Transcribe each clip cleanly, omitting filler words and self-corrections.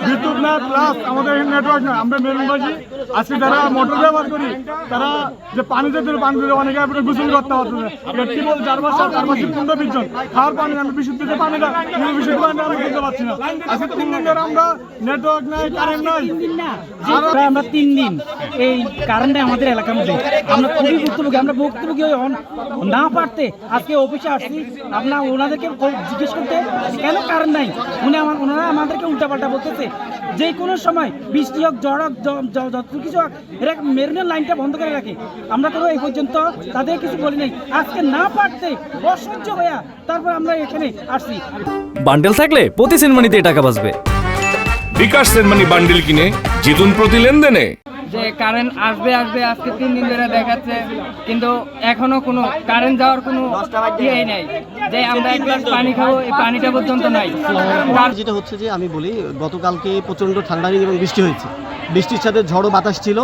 বিদ্যুৎ না প্লাস আমাদের নেটওয়ার্ক না, আমরা মেরুনবাসী আজকে যারা মোটর ব্যবহার করি তারা যে পানি দিতে অনেকে গোসল করতে পারতেছে, কি বল 4 মাস 15-20 জন খাওয়ার পানি আমি বিশুদ্ধ যে পানিটা বিশুদ্ধ পানিটা আমি দিতে পারছি না। আজকে 3 দিন ধরে আমরা নেটওয়ার্ক নাই, কারেন্ট নাই, আমরা 3 দিন এই কারেন্ট আমাদের এলাকার মধ্যে আমরা খুবই ভুক্তভোগী না পারতে আজকে অফিসে আসছি। আপনার ওনাদেরকে জিজ্ঞেস করতে কেন কারেন্ট নাই, ওনারা আমাদেরকে উল্টাপাল্টা বলতেছে। যে কোনো সময় বৃষ্টি হোক, ঝড় হোক, যত কিছু হোক, এরা মেরুনের লাইনটা বন্ধ করে রাখে। আমরা কোনো এই পর্যন্ত তাদের কিছু বলি নাই। আজকে না পারতে অসহ্য হইয়া তারপর আমরা এখানে আসছি। বান্ডেল থাকলে প্রতি সেনমানিতে টাকা বাঁচবে। বিকাশ সেনমানি বান্ডেল কিনে জিতুন প্রতি লেনদেনে। যে কারেন্ট আসবে আজকে 3 দিন ধরে দেখাচ্ছে, কিন্তু এখনো কোনো কারেন্ট যাওয়ার কোনো ইয়ে নাই যে আমরা এক গ্লাস পানি খাবো, এই পানিটা পর্যন্ত নাই। যেটা হচ্ছে যে আমি বলি, গতকালকে প্রচণ্ড ঠান্ডা এবং বৃষ্টি হয়েছে, বৃষ্টির সাথে ঝড়ো বাতাস ছিল,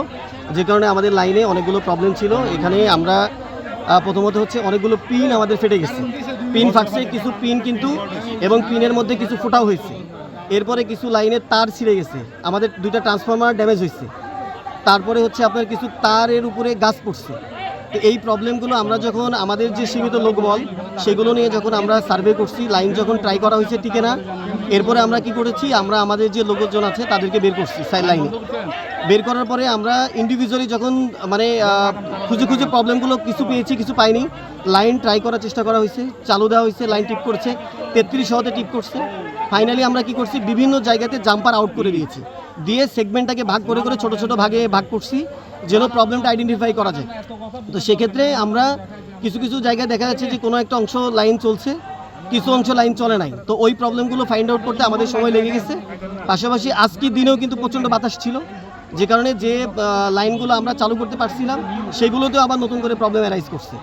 যে কারণে আমাদের লাইনে অনেকগুলো প্রবলেম ছিল। এখানে আমরা প্রথমত হচ্ছে অনেকগুলো পিন আমাদের ফেটে গেছে, পিন ফাটছে কিছু পিন কিন্তু, এবং পিনের মধ্যে কিছু ফোটাও হয়েছে। এরপরে কিছু লাইনের তার ছিঁড়ে গেছে, আমাদের 2টা ট্রান্সফরমার ড্যামেজ হয়েছে। তারপরে হচ্ছে আপনার কিছু তারের উপরে গাছ পড়ছে। তো এই প্রবলেমগুলো আমরা যখন আমাদের যে সীমিত লোকবল সেগুলো নিয়ে যখন আমরা সার্ভে করছি, লাইন যখন ট্রাই করা হয়েছে টিকে না, এরপরে আমরা কি করেছি, আমরা আমাদের যে লোকজন আছে তাদেরকে বের করছি সাইড লাইনে। বের করার পরে আমরা ইন্ডিভিজুয়ালি যখন খুঁজে প্রবলেমগুলো কিছু পেয়েছি, কিছু পাইনি, লাইন ট্রাই করার চেষ্টা করা হয়েছে, চালু দেওয়া হয়েছে, লাইন টিপ করছে, 33 হতে টিপ করছে। ফাইনালি আমরা কি করছি, বিভিন্ন জায়গাতে জাম্পার আউট করে দিয়েছি, দিয়ে সেগমেন্টটাকে ভাগ করে ছোট ছোট ভাগে ভাগ করছি যেন প্রবলেমটা আইডেন্টিফাই করা যায়। তো সেক্ষেত্রে আমরা কিছু জায়গায় দেখা যাচ্ছে যে কোনো একটা অংশ লাইন চলছে, কিছু অংশ লাইন চলে নাই। তো ওই প্রবলেমগুলো ফাইন্ড আউট করতে আমাদের সময় লেগে গেছে। পাশাপাশি আজকের দিনেও কিন্তু প্রচণ্ড বাতাস ছিল, যে কারণে যে লাইনগুলো আমরা চালু করতে পারছিলাম সেগুলোতেও আবার নতুন করে প্রবলেম অ্যারাইজ করছে।